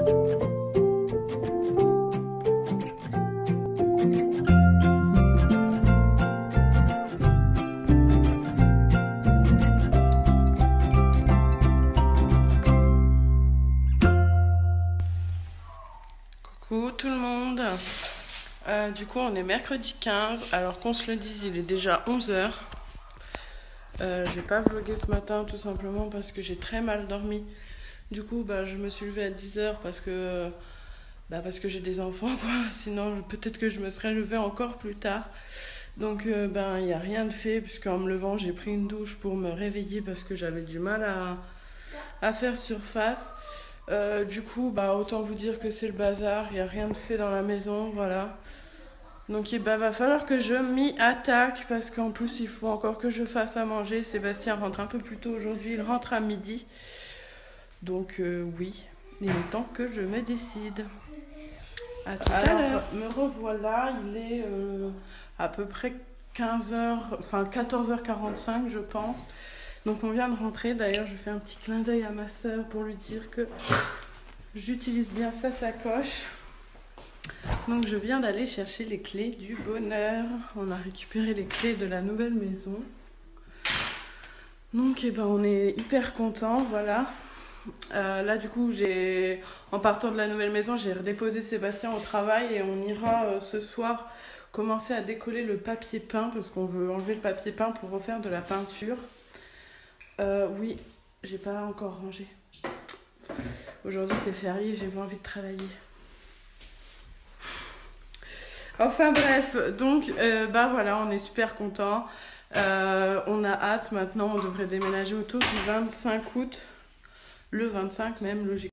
Coucou tout le monde. Du coup on est mercredi 15, alors qu'on se le dise il est déjà 11 h. Je vais pas vlogger ce matin tout simplement parce que j'ai très mal dormi. Du coup je me suis levée à 10 h parce que j'ai des enfants quoi. Sinon peut-être que je me serais levée encore plus tard. Donc il n'y a rien de fait puisqu'en me levant j'ai pris une douche pour me réveiller parce que j'avais du mal à faire surface. Du coup autant vous dire que c'est le bazar, il n'y a rien de fait dans la maison, voilà. Donc va falloir que je m'y attaque parce qu'en plus il faut encore que je fasse à manger. Sébastien rentre un peu plus tôt aujourd'hui, il rentre à midi. Donc oui, il est temps que je me décide. À tout à l'heure. Me revoilà, il est à peu près 15 h, enfin 14 h 45 je pense. Donc on vient de rentrer, d'ailleurs je fais un petit clin d'œil à ma soeur pour lui dire que j'utilise bien sa sacoche. Donc je viens d'aller chercher les clés du bonheur. On a récupéré les clés de la nouvelle maison. Donc on est hyper contents, voilà. Là du coup en partant de la nouvelle maison, j'ai redéposé Sébastien au travail et on ira ce soir commencer à décoller le papier peint parce qu'on veut enlever le papier peint pour refaire de la peinture. Oui, j'ai pas encore rangé. Aujourd'hui c'est férié, j'ai pas envie de travailler. Enfin bref, donc voilà, on est super contents. On a hâte maintenant, on devrait déménager autour du 25 août. Le 25 même, logiquement.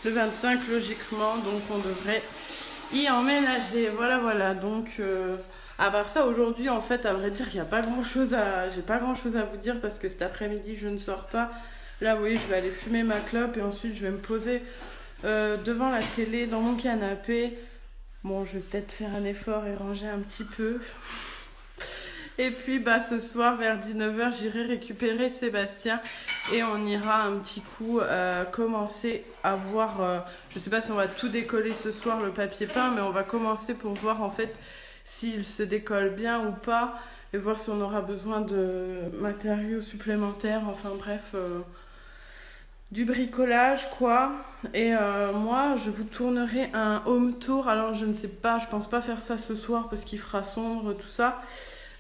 Le 25 logiquement, donc on devrait y emménager. Voilà, donc... à part ça, aujourd'hui, en fait, à vrai dire, j'ai pas grand chose à vous dire parce que cet après-midi, je ne sors pas. Là, vous voyez, je vais aller fumer ma clope et ensuite, je vais me poser devant la télé, dans mon canapé. Bon, je vais peut-être faire un effort et ranger un petit peu. Et puis, ce soir, vers 19 h, j'irai récupérer Sébastien et on ira un petit coup commencer à voir... je sais pas si on va tout décoller ce soir, le papier peint, mais on va commencer pour voir, en fait, s'il se décolle bien ou pas et voir si on aura besoin de matériaux supplémentaires, enfin bref, du bricolage quoi. Et moi je vous tournerai un home tour, alors je ne sais pas, je pense pas faire ça ce soir parce qu'il fera sombre tout ça,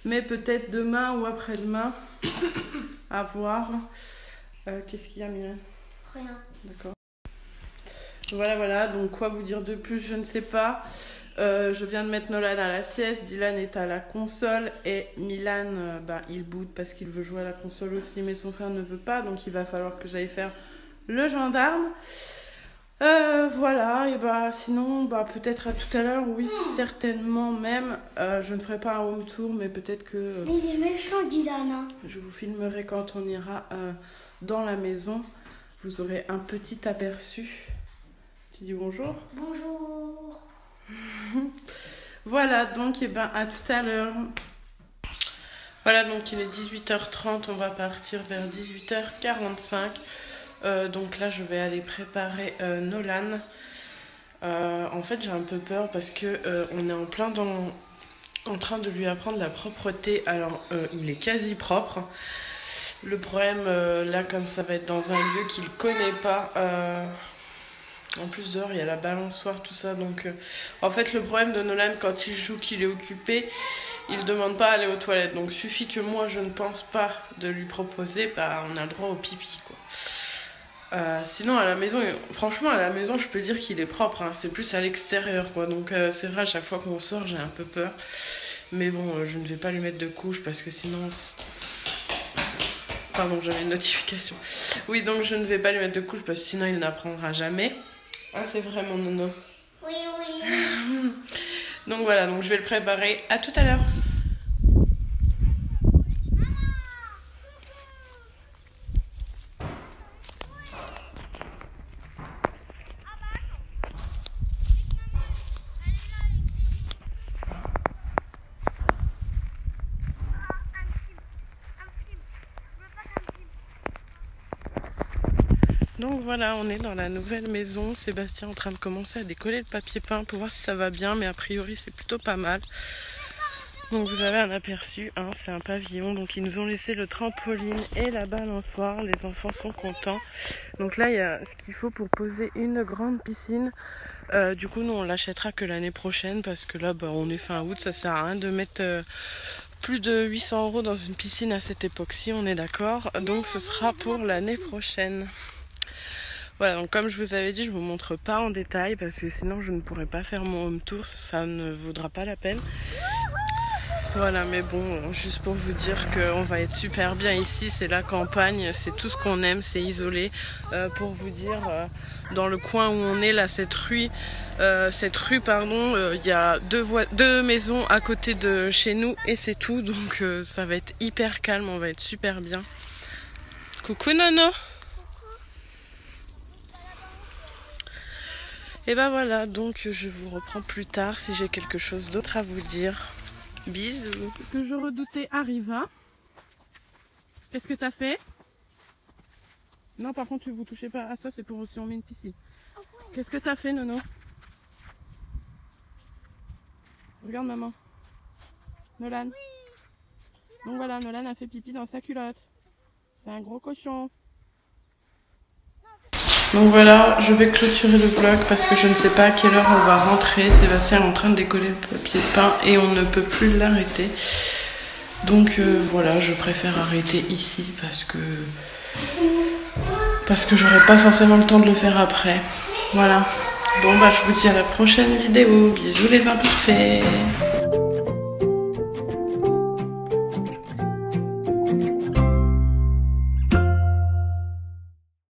mais peut-être demain ou après-demain à voir. Qu'est-ce qu'il y a, Mylène? Rien. D'accord. Voilà, donc quoi vous dire de plus, je ne sais pas. Je viens de mettre Nolan à la sieste, Dylan est à la console et Milan il boude parce qu'il veut jouer à la console aussi mais son frère ne veut pas, donc il va falloir que j'aille faire le gendarme. Voilà, et sinon peut-être à tout à l'heure, oui certainement même. Je ne ferai pas un home tour mais peut-être que... Mais il est méchant Dylan. Je vous filmerai quand on ira dans la maison. Vous aurez un petit aperçu. Tu dis bonjour? Bonjour. Voilà, donc à tout à l'heure. Voilà, donc il est 18 h 30, on va partir vers 18 h 45. Donc là je vais aller préparer Nolan. En fait j'ai un peu peur parce que on est en train de lui apprendre la propreté. Alors il est quasi propre. Le problème là, comme ça va être dans un lieu qu'il connaît pas, en plus dehors il y a la balançoire, tout ça, donc en fait le problème de Nolan quand il joue, qu'il est occupé, il demande pas à aller aux toilettes, donc suffit que moi je ne pense pas de lui proposer, on a le droit au pipi quoi. Sinon à la maison, franchement à la maison je peux dire qu'il est propre, hein, c'est plus à l'extérieur quoi, donc c'est vrai à chaque fois qu'on sort j'ai un peu peur, mais bon je ne vais pas lui mettre de couche parce que sinon... Pardon, j'avais une notification. Oui, donc je ne vais pas lui mettre de couche parce que sinon il n'apprendra jamais. Ah, c'est vrai mon nono. Oui. Donc voilà, donc je vais le préparer. À tout à l'heure. Donc voilà, on est dans la nouvelle maison. Sébastien est en train de commencer à décoller le papier peint pour voir si ça va bien, mais a priori c'est plutôt pas mal. Donc vous avez un aperçu, hein, c'est un pavillon. Donc ils nous ont laissé le trampoline et la balançoire. Les enfants sont contents. Donc là il y a ce qu'il faut pour poser une grande piscine. Du coup nous on l'achètera que l'année prochaine parce que là on est fin août, ça sert à rien de mettre plus de 800 € dans une piscine à cette époque-ci, on est d'accord. Donc ce sera pour l'année prochaine. Voilà, donc comme je vous avais dit, je vous montre pas en détail parce que sinon je ne pourrais pas faire mon home tour, ça ne vaudra pas la peine. Voilà, mais bon, juste pour vous dire qu'on va être super bien ici, c'est la campagne, c'est tout ce qu'on aime, c'est isolé. Pour vous dire, dans le coin où on est là, cette rue, il y a deux maisons à côté de chez nous et c'est tout, donc ça va être hyper calme, on va être super bien. Coucou Nono. Et ben voilà, donc je vous reprends plus tard si j'ai quelque chose d'autre à vous dire. Bisous. Ce que je redoutais arriva. Qu'est-ce que t'as fait? Non, par contre, vous touchez pas à ça, c'est pour si on met une piscine. Qu'est-ce que t'as fait, Nono? Regarde, maman. Nolan. Donc voilà, Nolan a fait pipi dans sa culotte. C'est un gros cochon. Donc voilà, je vais clôturer le vlog parce que je ne sais pas à quelle heure on va rentrer. Sébastien est en train de décoller le papier peint et on ne peut plus l'arrêter. Donc voilà, je préfère arrêter ici parce que j'aurai pas forcément le temps de le faire après. Voilà. Bon bah je vous dis à la prochaine vidéo. Bisous les imparfaits.